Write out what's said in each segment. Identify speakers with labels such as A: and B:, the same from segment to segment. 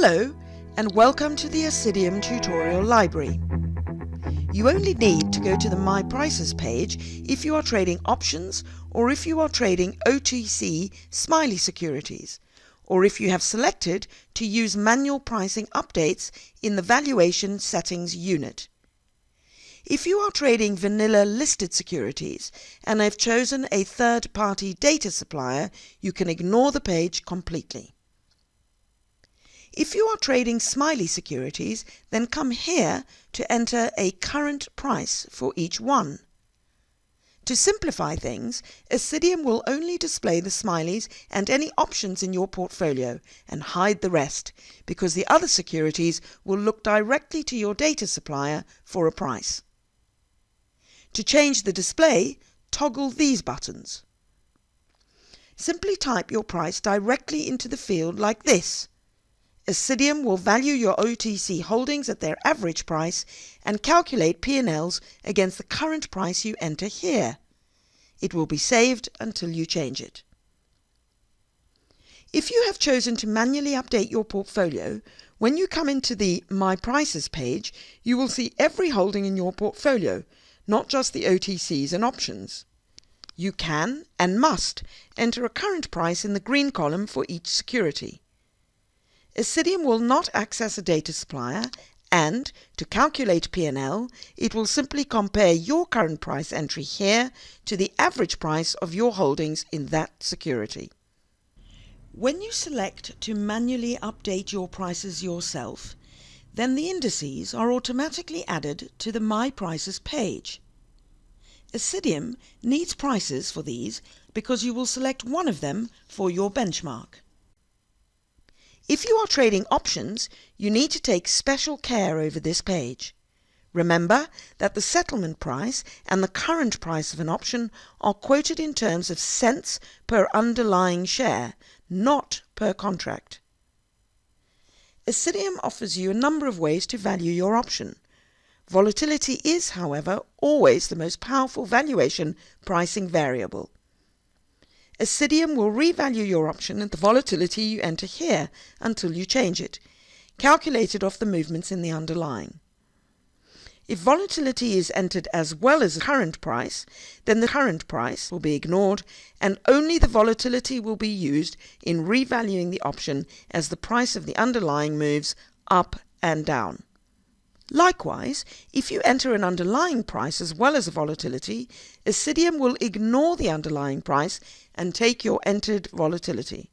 A: Hello and welcome to the Assidium tutorial library. You only need to go to the My Prices page if you are trading options or if you are trading OTC smiley securities, or if you have selected to use manual pricing updates in the valuation settings unit. If you are trading vanilla listed securities and have chosen a third-party data supplier, you can ignore the page completely. If you are trading smiley securities, then come here to enter a current price for each one. To simplify things, Assidium will only display the smileys and any options in your portfolio and hide the rest, because the other securities will look directly to your data supplier for a price. To change the display, toggle these buttons. Simply type your price directly into the field like this. Assidium will value your OTC holdings at their average price and calculate P&Ls against the current price you enter here. It will be saved until you change it. If you have chosen to manually update your portfolio, when you come into the My Prices page, you will see every holding in your portfolio, not just the OTCs and options. You can and must enter a current price in the green column for each security. Assidium will not access a data supplier, and to calculate P&L, it will simply compare your current price entry here to the average price of your holdings in that security. When you select to manually update your prices yourself, then the indices are automatically added to the My Prices page. Assidium needs prices for these because you will select one of them for your benchmark. If you are trading options, you need to take special care over this page. Remember that the settlement price and the current price of an option are quoted in terms of cents per underlying share, not per contract. Assidium offers you a number of ways to value your option. Volatility is, however, always the most powerful valuation pricing variable. Assidium will revalue your option at the volatility you enter here until you change it, calculated off the movements in the underlying. If volatility is entered as well as the current price, then the current price will be ignored and only the volatility will be used in revaluing the option as the price of the underlying moves up and down. Likewise, if you enter an underlying price as well as a volatility, Assidium will ignore the underlying price and take your entered volatility.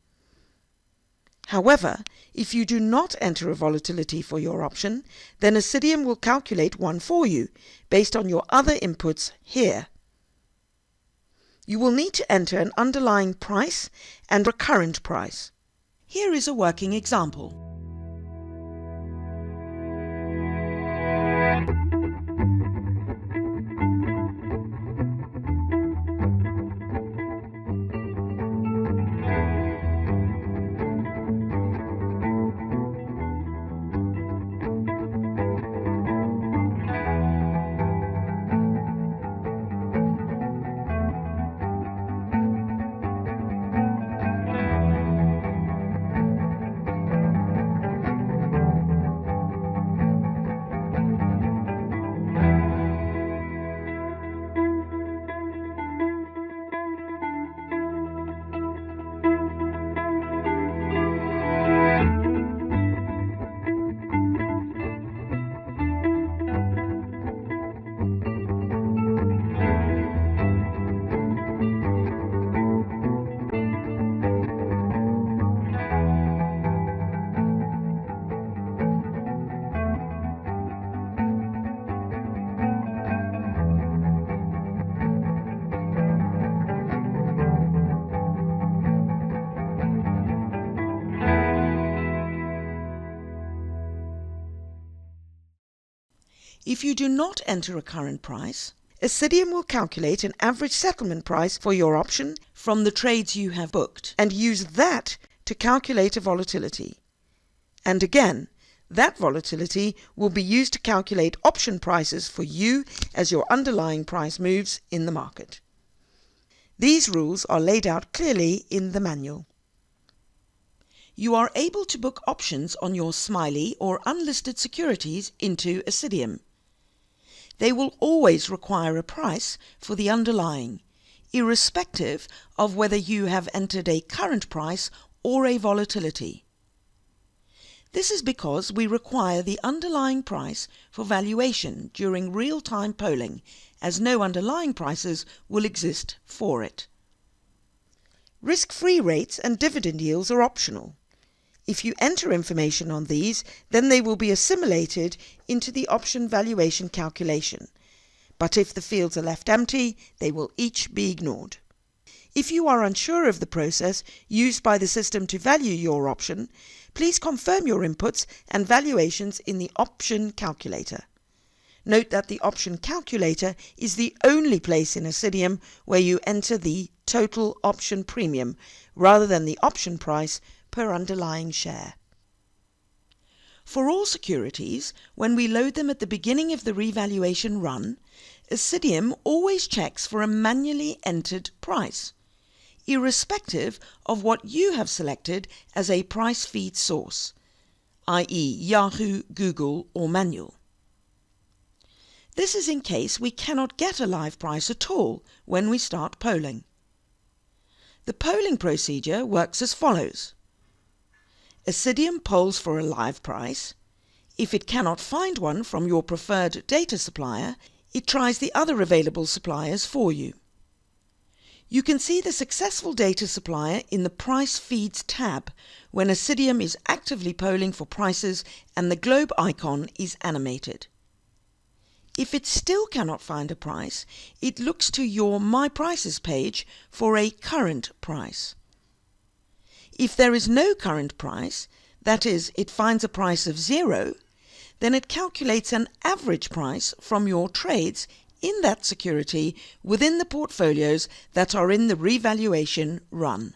A: However, if you do not enter a volatility for your option, then Assidium will calculate one for you based on your other inputs here. You will need to enter an underlying price and a current price. Here is a working example. If you do not enter a current price, Assidium will calculate an average settlement price for your option from the trades you have booked and use that to calculate a volatility. And again, that volatility will be used to calculate option prices for you as your underlying price moves in the market. These rules are laid out clearly in the manual. you are able to book options on your Smiley or unlisted securities into Assidium. They will always require a price for the underlying, irrespective of whether you have entered a current price or a volatility. This is because we require the underlying price for valuation during real-time polling, as no underlying prices will exist for it. Risk-free rates and dividend yields are optional. If you enter information on these, then they will be assimilated into the option valuation calculation. But if the fields are left empty, they will each be ignored. If you are unsure of the process used by the system to value your option, please confirm your inputs and valuations in the option calculator. Note that the option calculator is the only place in Assidium where you enter the total option premium rather than the option price per underlying share. For all securities, when we load them at the beginning of the revaluation run, Assidium always checks for a manually entered price, irrespective of what you have selected as a price feed source, i.e. Yahoo, Google or manual. This is in case we cannot get a live price at all when we start polling. The polling procedure works as follows. Assidium polls for a live price. If it cannot find one from your preferred data supplier, it tries the other available suppliers for you. You can see the successful data supplier in the Price Feeds tab when Assidium is actively polling for prices and the globe icon is animated. If it still cannot find a price, it looks to your My Prices page for a current price. If there is no current price, that is, it finds a price of 0, then it calculates an average price from your trades in that security within the portfolios that are in the revaluation run.